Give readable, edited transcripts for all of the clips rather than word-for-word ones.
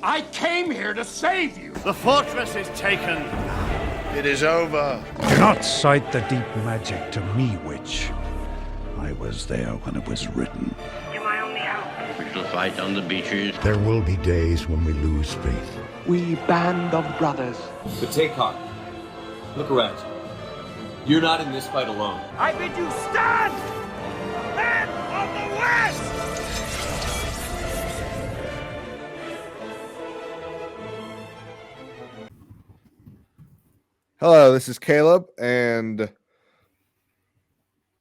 I came here to save you. The fortress is taken. It is over. Do not cite the deep magic to me, witch. I was there when it was written. You're my only hope. We shall fight on the beaches. There will be days when we lose faith. We band of brothers. But take heart. Look around. You're not in this fight alone. I bid you stand! Men of the West! Hello, this is Caleb, and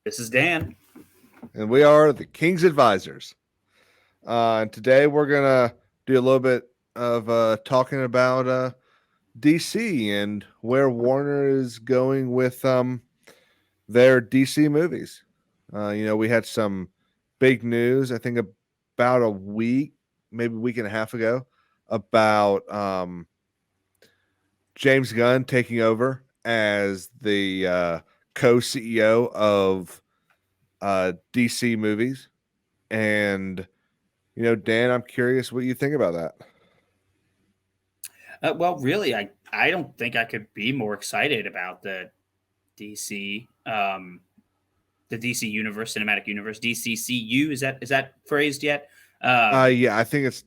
this is Dan. And we are the KingsAdvisors. And today we're going to do a little bit of talking about DC and where Warner is going with their DC movies. We had some big news, I think about a week, maybe a week and a half ago, about James Gunn taking over as the co-CEO of DC movies. And, Dan, I'm curious what you think about that. Well, really, I don't think I could be more excited about the DC, the DC universe, cinematic universe, DCCU. Is that phrased yet? Yeah, I think it's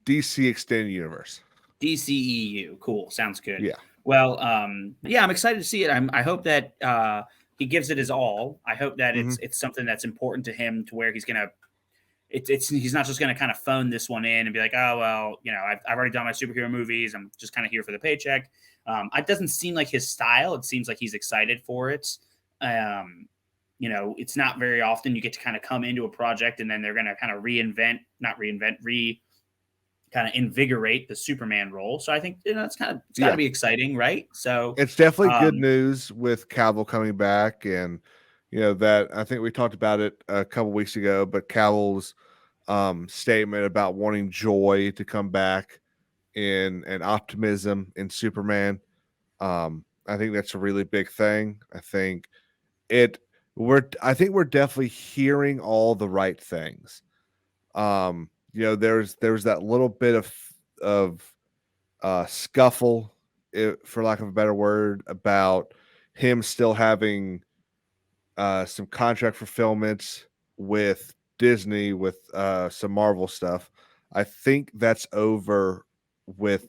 DC Extended Universe. DCEU. Cool. Sounds good. Yeah. Well, I'm excited to see it. I hope that he gives it his all. I hope that it's something that's important to him to where he's gonna. He's not just gonna kind of phone this one in and be like, oh well, I've already done my superhero movies. I'm just kind of here for the paycheck. It doesn't seem like his style. It seems like he's excited for it. It's not very often you get to kind of come into a project and then they're gonna kind of kind of invigorate the Superman role. So I think it's got to be exciting, right? So it's definitely good news with Cavill coming back, and that I think we talked about it a couple weeks ago, but Cavill's statement about wanting joy to come back and optimism in Superman. I think that's a really big thing. I think we're definitely hearing all the right things. There's that little bit of scuffle, for lack of a better word, about him still having some contract fulfillments with Disney with some Marvel stuff. I think that's over with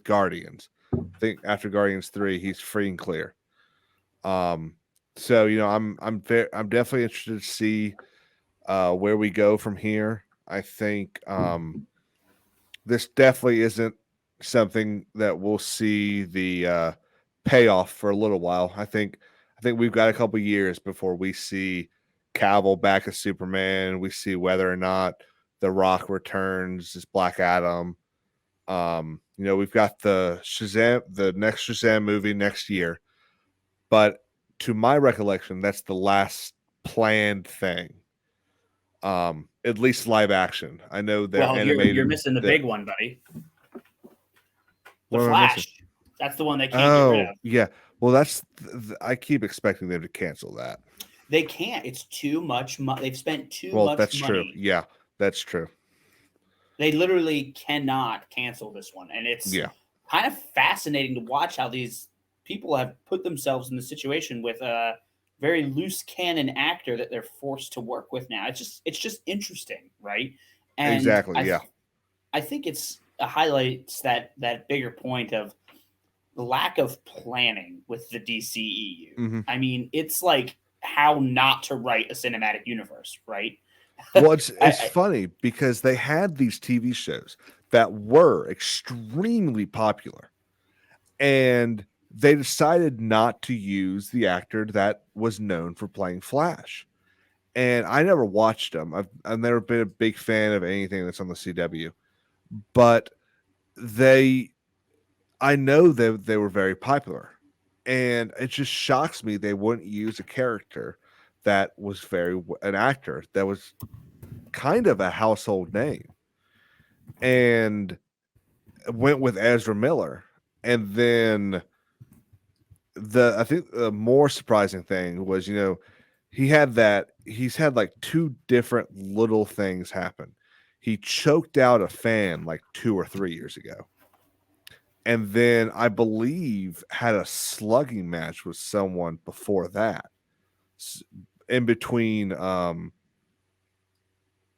Guardians. I think after Guardians 3, he's free and clear. I'm definitely interested to see where we go from here. I think this definitely isn't something that we'll see the payoff for a little while. I think we've got a couple years before we see Cavill back as Superman. We see whether or not The Rock returns as Black Adam. We've got the next Shazam movie next year, but to my recollection, that's the last planned thing. At least live action. I know they're animated. You're missing the big one, buddy. The Flash. That's the one they can't get rid of. Yeah. Well, I keep expecting them to cancel that. They can't. It's too much money. They've spent too much money. Well, that's true. Yeah, that's true. They literally cannot cancel this one. And it's kind of fascinating to watch how these people have put themselves in the situation with very loose cannon actor that they're forced to work with now. It's just interesting, right? And exactly. I think it highlights that bigger point of the lack of planning with the DCEU. Mm-hmm. I mean, it's like how not to write a cinematic universe, right? Well, it's funny because they had these TV shows that were extremely popular, and they decided not to use the actor that was known for playing Flash. And I never watched them. I've never been a big fan of anything that's on the CW. But I know that they were very popular. And it just shocks me they wouldn't use a character that was an actor that was kind of a household name. And went with Ezra Miller. And then I think the more surprising thing was, he's had like two different little things happen. he choked out a fan like 2 or 3 years ago. And then I believe had a slugging match with someone before that, in between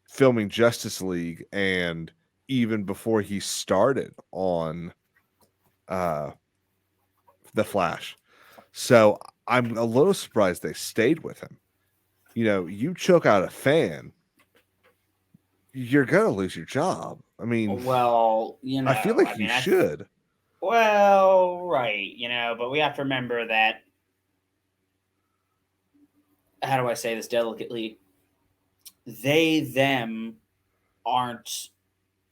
filming Justice League and even before he started on The Flash. So I'm a little surprised they stayed with him. You know, you choke out a fan, you're gonna lose your job. I mean, Well, you know, I feel like you should. Well, right, you know, but we have to remember that. How do I say this delicately? They, them, aren't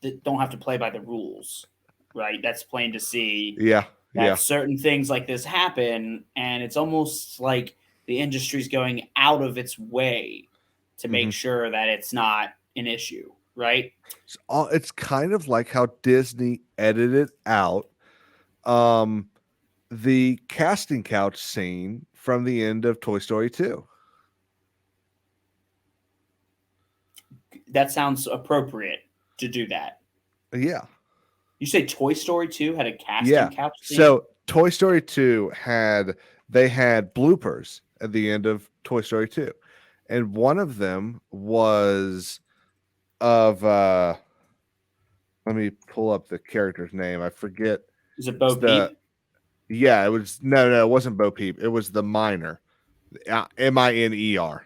that don't have to play by the rules, right? That's plain to see. Yeah, That certain things like this happen, and it's almost like the industry's going out of its way to make sure that it's not an issue, right? It's kind of like how Disney edited out the casting couch scene from the end of Toy Story 2. That sounds appropriate to do that. Yeah. You say Toy Story 2 had a casting couch scene? So Toy Story 2 had bloopers at the end of Toy Story 2. And one of them was of let me pull up the character's name. I forget. Is it Bo Peep? Yeah, it was no, it wasn't Bo Peep. It was the miner. Miner.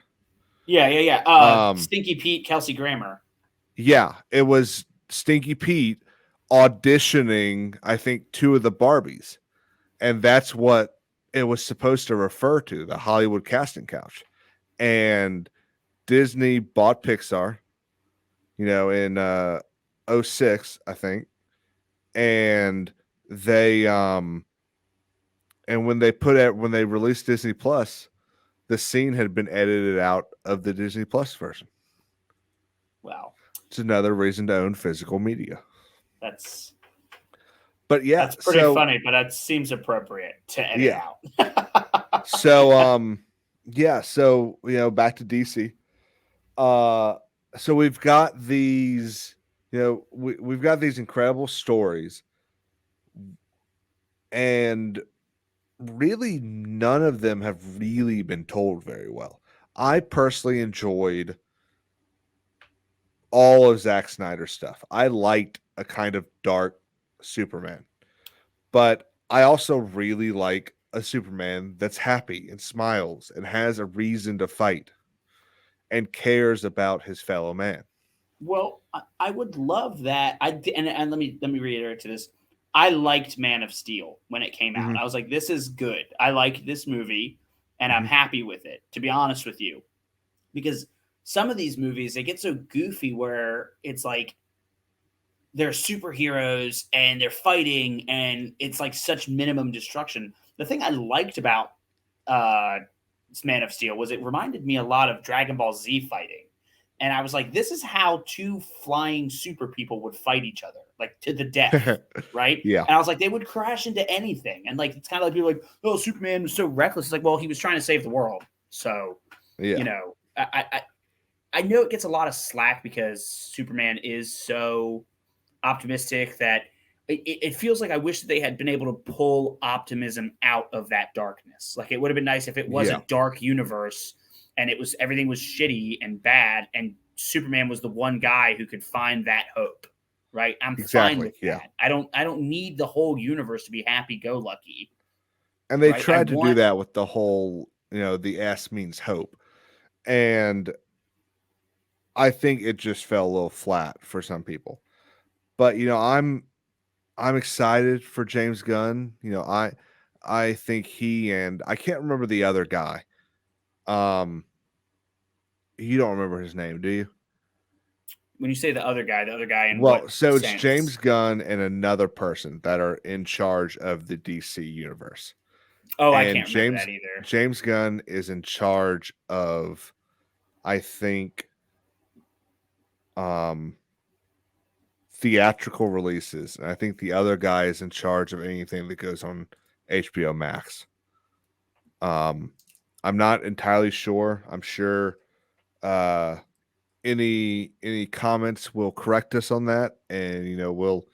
Yeah. Stinky Pete, Kelsey Grammer. Yeah, it was Stinky Pete auditioning, I think, 2 of the Barbies. And that's what it was supposed to refer to, the Hollywood casting couch. And Disney bought Pixar, you know, in 06, I think. And they and when they released Disney Plus, the scene had been edited out of the Disney Plus version. Wow. It's another reason to own physical media. That's pretty funny, but that seems appropriate to edit out. So you know, back to DC. So we've got these, you know, we've got these incredible stories, and really none of them have really been told very well. I personally enjoyed all of Zack Snyder's stuff. I liked a kind of dark Superman, but I also really like a Superman that's happy and smiles and has a reason to fight and cares about his fellow man. Well, I would love that. And let me reiterate to this. I liked Man of Steel when it came out. I was like, this is good. I like this movie, and I'm happy with it, to be honest with you. Because some of these movies, they get so goofy where it's like they're superheroes and they're fighting, and it's like such minimum destruction. The thing I liked about Man of Steel was it reminded me a lot of Dragon Ball Z fighting. And I was like, this is how 2 flying super people would fight each other, like to the death, right? Yeah. And I was like, they would crash into anything. And like, it's kind of like people like, oh, Superman was so reckless. It's like, well, he was trying to save the world. So, you know, I know it gets a lot of slack because Superman is so optimistic that it feels like I wish that they had been able to pull optimism out of that darkness. Like, it would have been nice if it was a dark universe and everything was shitty and bad, and Superman was the one guy who could find that hope, right? I'm fine with that. I don't need the whole universe to be happy-go-lucky. And they tried to do that with the whole, you know, the S means hope. And I think it just fell a little flat for some people. But, you know, I'm excited for James Gunn. You know, I think he and I can't remember the other guy. You don't remember his name, do you? When you say the other guy, in well, what so sense? It's James Gunn and another person that are in charge of the DC universe. Oh, and I can't remember that either. James Gunn is in charge of, I think, theatrical releases, and I think the other guy is in charge of anything that goes on HBO Max. I'm not entirely sure. I'm sure any comments, we'll correct us on that, and we'll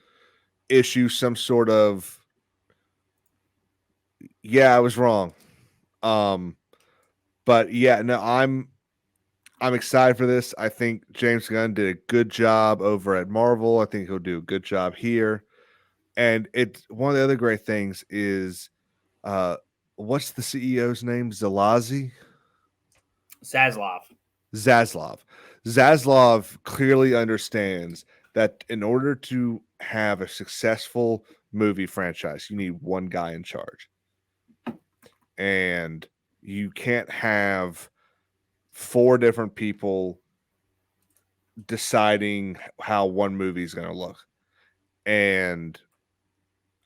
issue some sort of I was wrong. But yeah, no, I'm excited for this. I think James Gunn did a good job over at Marvel. I think he'll do a good job here. And it's one of the other great things is what's the CEO's name? Zaslav. Zaslav. Zaslav clearly understands that in order to have a successful movie franchise, you need one guy in charge. And you can't have 4 different people deciding how one movie is going to look. And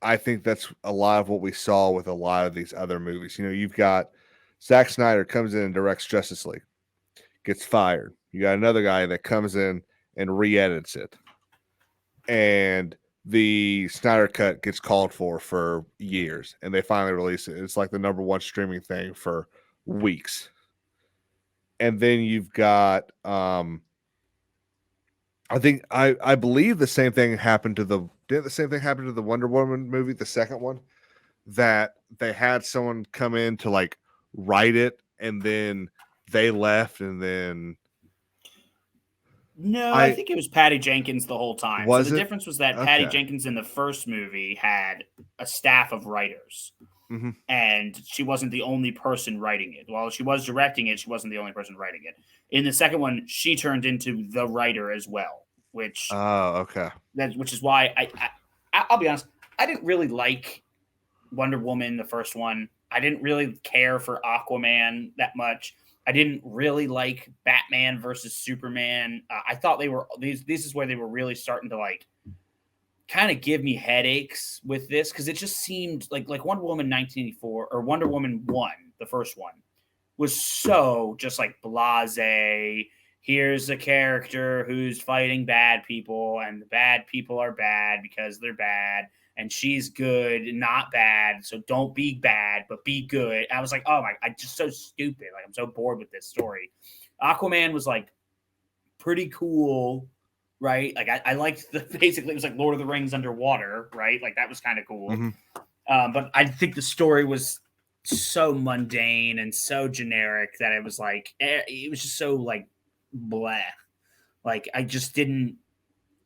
I think that's a lot of what we saw with a lot of these other movies. You've got Zack Snyder comes in and directs Justice League, gets fired. You got another guy that comes in and re-edits it. And the Snyder Cut gets called for years, and they finally release it. It's like the #1 streaming thing for weeks. And then you've got I believe the same thing happened to the Wonder Woman movie, the second one, that they had someone come in to like write it, and then they left, and then No, I think it was Patty Jenkins the whole time. Was so the it? difference was that Okay. Patty Jenkins in the first movie had a staff of writers. Mhm. And she wasn't the only person writing it. While she was directing it, she wasn't the only person writing it. In the second one, she turned into the writer as well, which okay. which is why I'll be honest, I didn't really like Wonder Woman, the first one. I didn't really care for Aquaman that much. I didn't really like Batman versus Superman. I thought they were this is where they were really starting to like kind of give me headaches with this, because it just seemed like Wonder Woman 1984 or Wonder Woman 1, the first one, was so just like blasé. Here's a character who's fighting bad people, and the bad people are bad because they're bad, and she's good, not bad. So don't be bad, but be good. I was like, oh my, I just so stupid. Like, I'm so bored with this story. Aquaman was like pretty cool, right? Like I liked basically it was like Lord of the Rings underwater, right? Like that was kind of cool. Mm-hmm. But I think the story was so mundane and so generic that it was like, it was just so like blah. Like I just didn't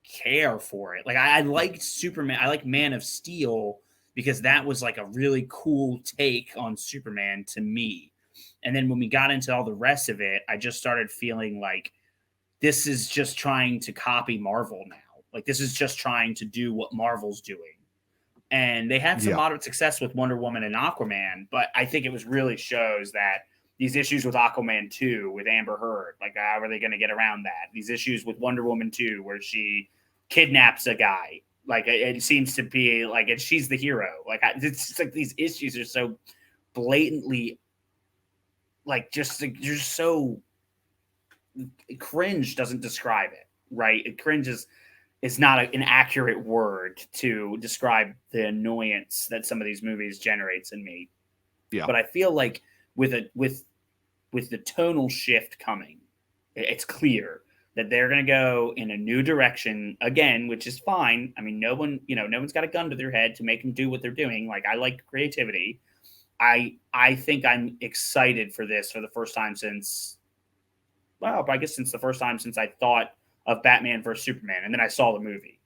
care for it. Like I liked Superman. I like Man of Steel because that was like a really cool take on Superman to me. And then when we got into all the rest of it, I just started feeling like this is just trying to copy Marvel now. Like this is just trying to do what Marvel's doing. And they had some moderate success with Wonder Woman and Aquaman, but I think it was really shows that these issues with Aquaman 2 with Amber Heard, like how are they going to get around that? These issues with Wonder Woman 2 where she kidnaps a guy, like it seems to be like, and she's the hero. Like it's just like these issues are so blatantly, like just you're so cringe doesn't describe it, right? Cringe is not an accurate word to describe the annoyance that some of these movies generates in me. Yeah. But I feel like with the tonal shift coming, it's clear that they're going to go in a new direction again, which is fine. I mean, no one's got a gun to their head to make them do what they're doing. Like I like creativity. I think I'm excited for this for the first time since the first time since I thought of Batman versus Superman, and then I saw the movie.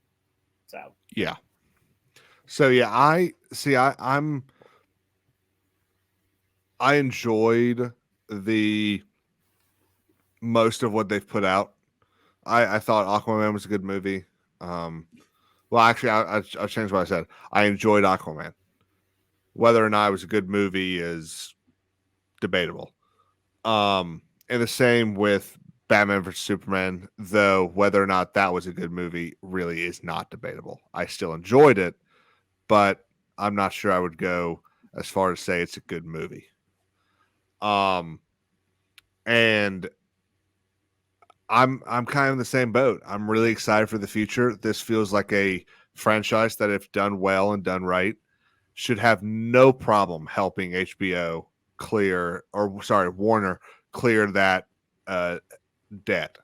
I enjoyed the most of what they've put out. I thought Aquaman was a good movie. Well, actually, I'll change what I said. I enjoyed Aquaman. Whether or not it was a good movie is debatable. And the same with Batman vs. Superman, though whether or not that was a good movie really is not debatable. I still enjoyed it, but I'm not sure I would go as far as say it's a good movie. And I'm kind of in the same boat. I'm really excited for the future. This feels like a franchise that, if done well and done right, should have no problem helping Warner clear that debt.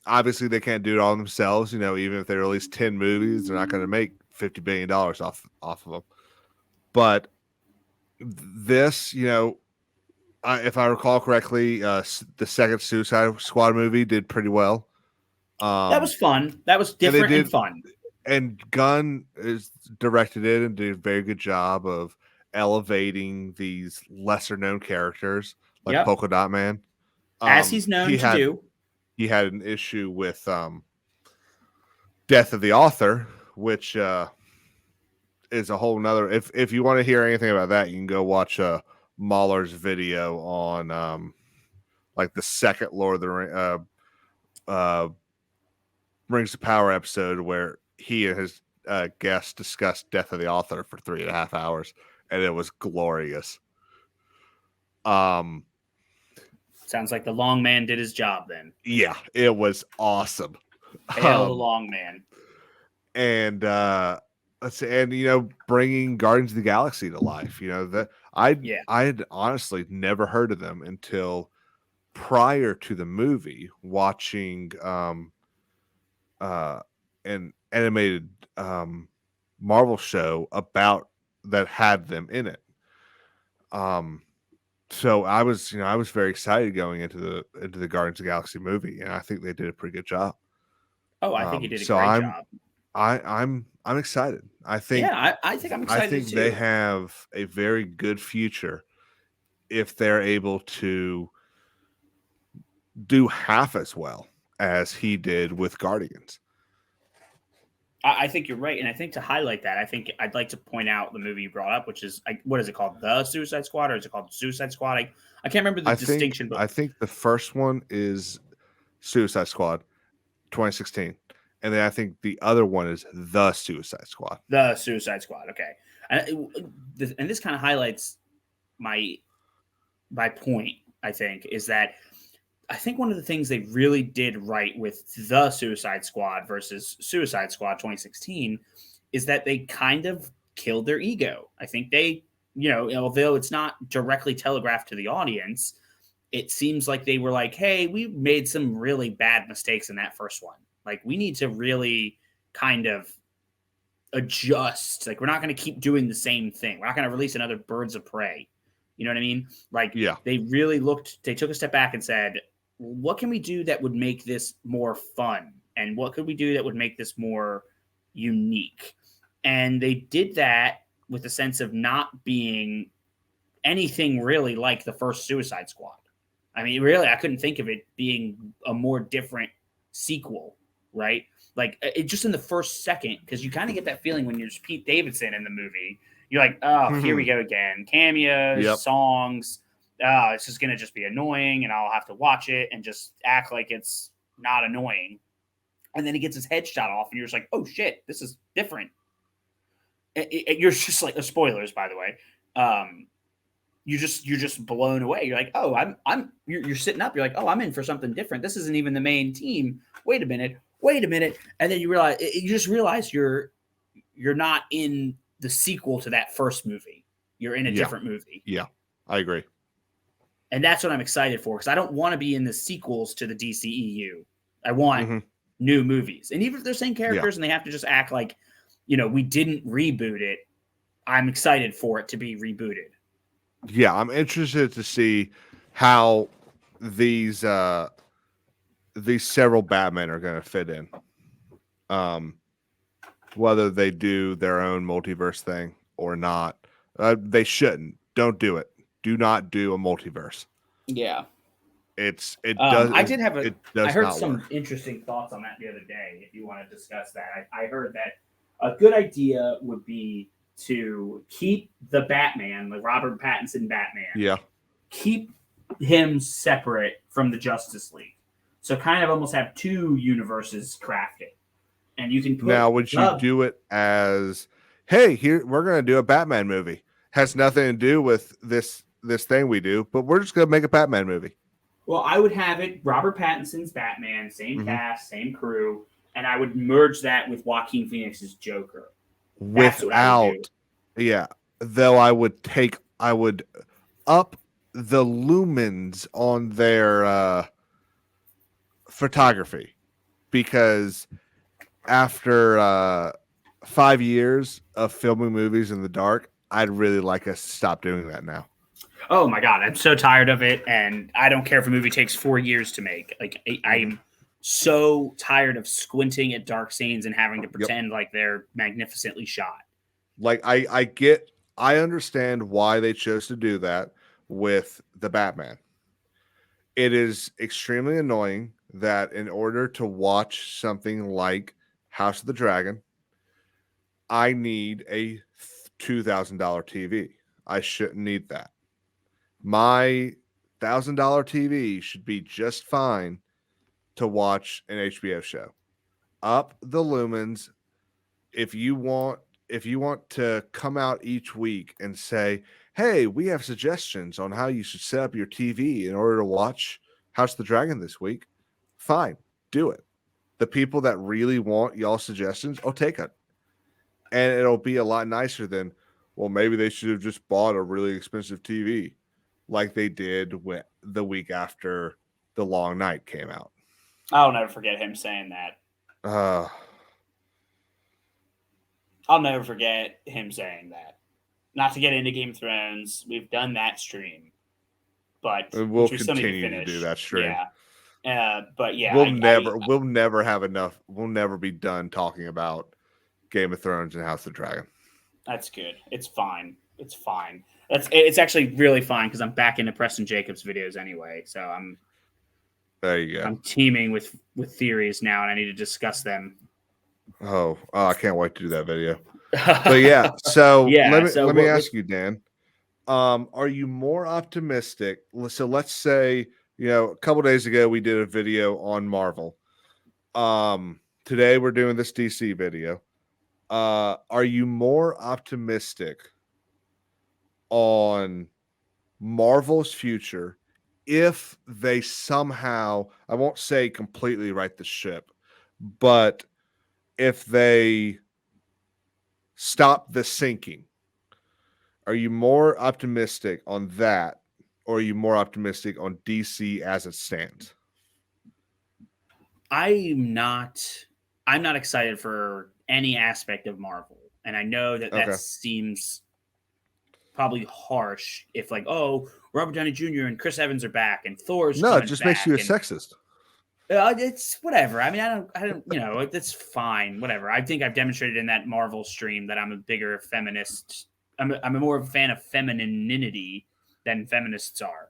Obviously, they can't do it all themselves. Even if they release 10 movies, they're not going to make $50 billion off of them. But this, if I recall correctly, the second Suicide Squad movie did pretty well. That was fun. That was different and fun. And Gunn is directed it and did a very good job of elevating these lesser known characters like Polka Dot Man. As he's known to do. He had an issue with Death of the Author, which is a whole nother. If you want to hear anything about that, you can go watch Mahler's video on like the second Lord of the Rings of Power episode where he and his guests discussed Death of the Author for 3.5 hours, and it was glorious. Sounds like the long man did his job then. Yeah, it was awesome. Hail the long man. And let's say, and bringing Guardians of the Galaxy to life. That I had honestly never heard of them until prior to the movie, watching an animated Marvel show about that had them in it. So I was very excited going into the Guardians of the Galaxy movie, and I think they did a pretty good job. Oh, I think he did a great job. I'm excited. I think I think I'm excited. I think too. They have a very good future if they're able to do half as well as he did with Guardians. I think you're right, and I think to highlight that, I'd like to point out the movie you brought up, which is what is it called? The Suicide Squad, or is it called Suicide Squad? I can't remember the distinction. But I think the first one is Suicide Squad, 2016, and then I think the other one is The Suicide Squad. The Suicide Squad. Okay, and this kind of highlights my point. I think is that. I think one of the things they really did right with The Suicide Squad versus Suicide Squad 2016 is that they kind of killed their ego. I think they, although it's not directly telegraphed to the audience, it seems like they were like, hey, we made some really bad mistakes in that first one. Like, we need to really kind of adjust. Like, we're not going to keep doing the same thing. We're not going to release another Birds of Prey. You know what I mean? Like, they really they took a step back and said, what can we do that would make this more fun? And what could we do that would make this more unique? And they did that with a sense of not being anything really like the first Suicide Squad. I mean, really, I couldn't think of it being a more different sequel, right? Like, it just in the first second, because you kind of get that feeling when you're Pete Davidson in the movie. You're like, oh, here we go again. Cameos, songs. It's just going to just be annoying, and I'll have to watch it and just act like it's not annoying. And then he gets his head shot off, and you're just like, oh, shit, this is different. You're just like, spoilers, by the way. You're just blown away. You're like, oh, you're sitting up. You're like, oh, I'm in for something different. This isn't even the main team. Wait a minute. And then you just realize you're not in the sequel to that first movie. You're in a different movie. Yeah, I agree. And that's what I'm excited for, because I don't want to be in the sequels to the DCEU. I want new movies. And even if they're same characters and they have to just act like, we didn't reboot it, I'm excited for it to be rebooted. Yeah, I'm interested to see how these several Batmen are going to fit in. Whether they do their own multiverse thing or not. They shouldn't. Don't do it. Do not do a multiverse. Yeah. It does. I heard some interesting thoughts on that the other day. If you want to discuss that, I heard that a good idea would be to keep the Batman, the Robert Pattinson Batman. Yeah. Keep him separate from the Justice League. So kind of almost have two universes crafted. And you can put would you do it as, hey, here we're going to do a Batman movie. Has nothing to do with this thing we do, but we're just going to make a Batman movie. Well, I would have it Robert Pattinson's Batman, same cast, same crew, and I would merge that with Joaquin Phoenix's Joker. Though I would up the lumens on their photography, because after 5 years of filming movies in the dark, I'd really like us to stop doing that now. Oh my God, I'm so tired of it. And I don't care if a movie takes 4 years to make. Like, I'm so tired of squinting at dark scenes and having to pretend like they're magnificently shot. Like, I understand why they chose to do that with the Batman. It is extremely annoying that in order to watch something like House of the Dragon, I need a $2,000 TV. I shouldn't need that. My $1,000 TV should be just fine to watch an HBO show. Up the lumens. If you want to come out each week and say, hey, we have suggestions on how you should set up your TV in order to watch House of the Dragon this week, fine, do it. The people that really want y'all suggestions, I'll take it. And it'll be a lot nicer than, well, maybe they should have just bought a really expensive TV like they did the week after The Long Night came out. I'll never forget him saying that. I'll never forget him saying that. Not to get into Game of Thrones, we've done that stream, but we'll continue to do that stream. Yeah, but yeah, we'll never have enough. We'll never be done talking about Game of Thrones and House of the Dragon. That's good. It's fine. It's fine. It's actually really fine because I'm back into Preston Jacobs videos anyway. So there you go. I'm teaming with theories now, and I need to discuss them. Oh, I can't wait to do that video. But yeah, so let me ask you, Dan. Are you more optimistic? So let's say, a couple days ago we did a video on Marvel. Today we're doing this DC video. Are you more optimistic on Marvel's future if they somehow, I won't say completely right the ship, but if they stop the sinking? Are you more optimistic on that, or are you more optimistic on DC as it stands? I'm not excited for any aspect of Marvel. And I know that seems probably harsh if Robert Downey Jr. and Chris Evans are back and Thor's No, it just makes you a sexist. It's whatever. I mean, I don't, that's fine. Whatever. I think I've demonstrated in that Marvel stream that I'm a bigger feminist. I'm a more of a fan of femininity than feminists are.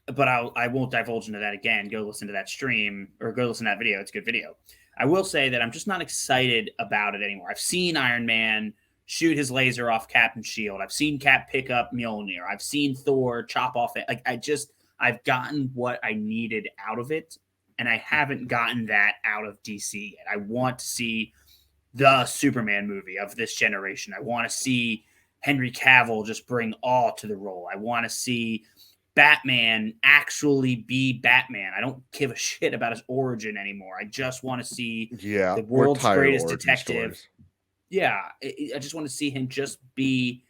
But I won't divulge into that again. Go listen to that stream or go listen to that video. It's a good video. I will say that I'm just not excited about it anymore. I've seen Iron Man shoot his laser off Captain's shield. I've seen Cap pick up Mjolnir. I've seen Thor chop off it. I've gotten what I needed out of it, and I haven't gotten that out of DC yet. I want to see the Superman movie of this generation. I want to see Henry Cavill just bring awe to the role. I want to see Batman actually be Batman. I don't give a shit about his origin anymore. I just want to see the world's greatest detective. Stories. Yeah, I just want to see him just be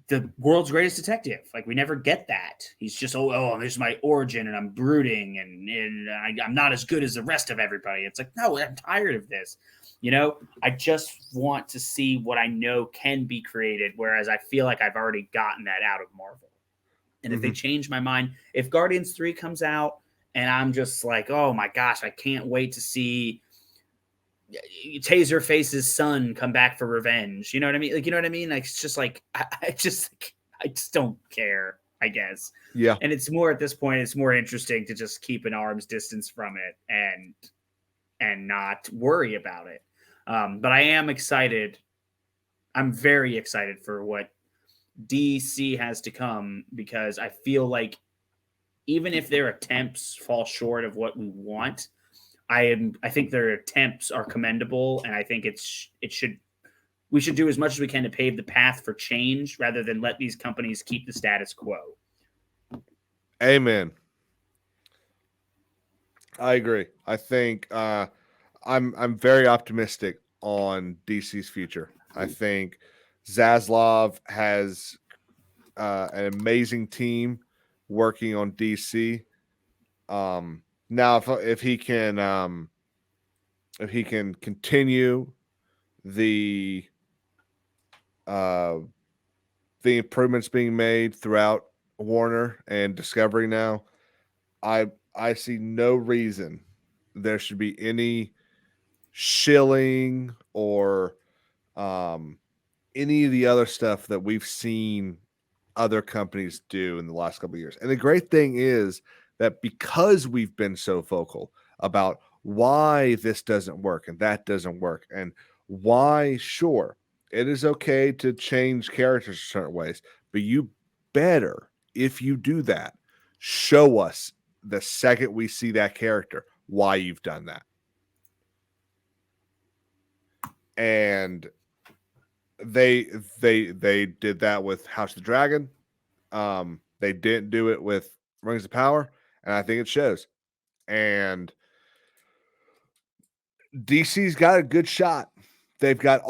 the world's greatest detective. Like, we never get that. He's just, this is my origin, and I'm brooding, and I'm not as good as the rest of everybody. It's like, no, I'm tired of this. I just want to see what I know can be created, whereas I feel like I've already gotten that out of Marvel. And if they change my mind, if Guardians 3 comes out and I'm just like, oh my gosh, I can't wait to see Taserface's son come back for revenge. You know what I mean? Like, you know what I mean? Like, it's just like, I just don't care, I guess. Yeah. And it's more at this point, it's more interesting to just keep an arm's distance from it and not worry about it. But I am excited. I'm very excited for what DC has to come, because I feel like even if their attempts fall short of what we want, I think their attempts are commendable, and I think we should do as much as we can to pave the path for change rather than let these companies keep the status quo. Amen. I agree. I think I'm very optimistic on DC's future. I think Zaslav has an amazing team working on DC. Now if he can continue the improvements being made throughout Warner and Discovery now, I see no reason there should be any shilling or any of the other stuff that we've seen other companies do in the last couple of years. And the great thing is that because we've been so vocal about why this doesn't work and that doesn't work, and why, sure, it is okay to change characters in certain ways, but you better, if you do that, show us the second we see that character why you've done that. And they did that with House of the Dragon. They didn't do it with Rings of Power, and I think it shows. And DC's got a good shot. They've got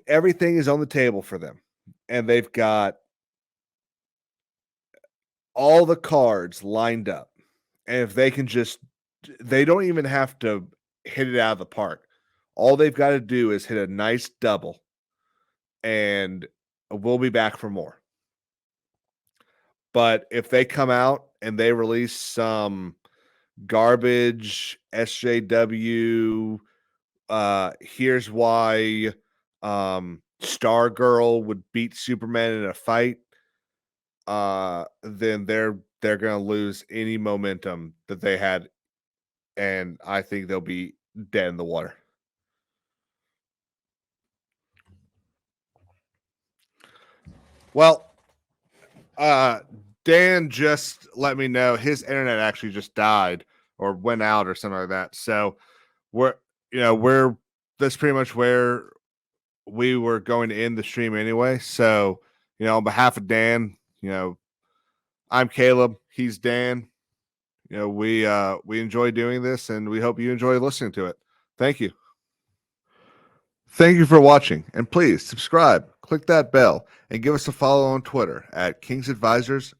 everything is on the table for them, and they've got all the cards lined up. And if they can they don't even have to hit it out of the park. All they've got to do is hit a nice double, and we'll be back for more. But if they come out and they release some garbage SJW, here's why Stargirl would beat Superman in a fight, then they're going to lose any momentum that they had, and I think they'll be dead in the water. Well, Dan just let me know his internet actually just died or went out or something like that. So that's pretty much where we were going to end the stream anyway. So, on behalf of Dan, I'm Caleb, he's Dan. We enjoy doing this, and we hope you enjoy listening to it. Thank you. Thank you for watching, and please subscribe, click that bell, and give us a follow on Twitter at KingsAdvisors_.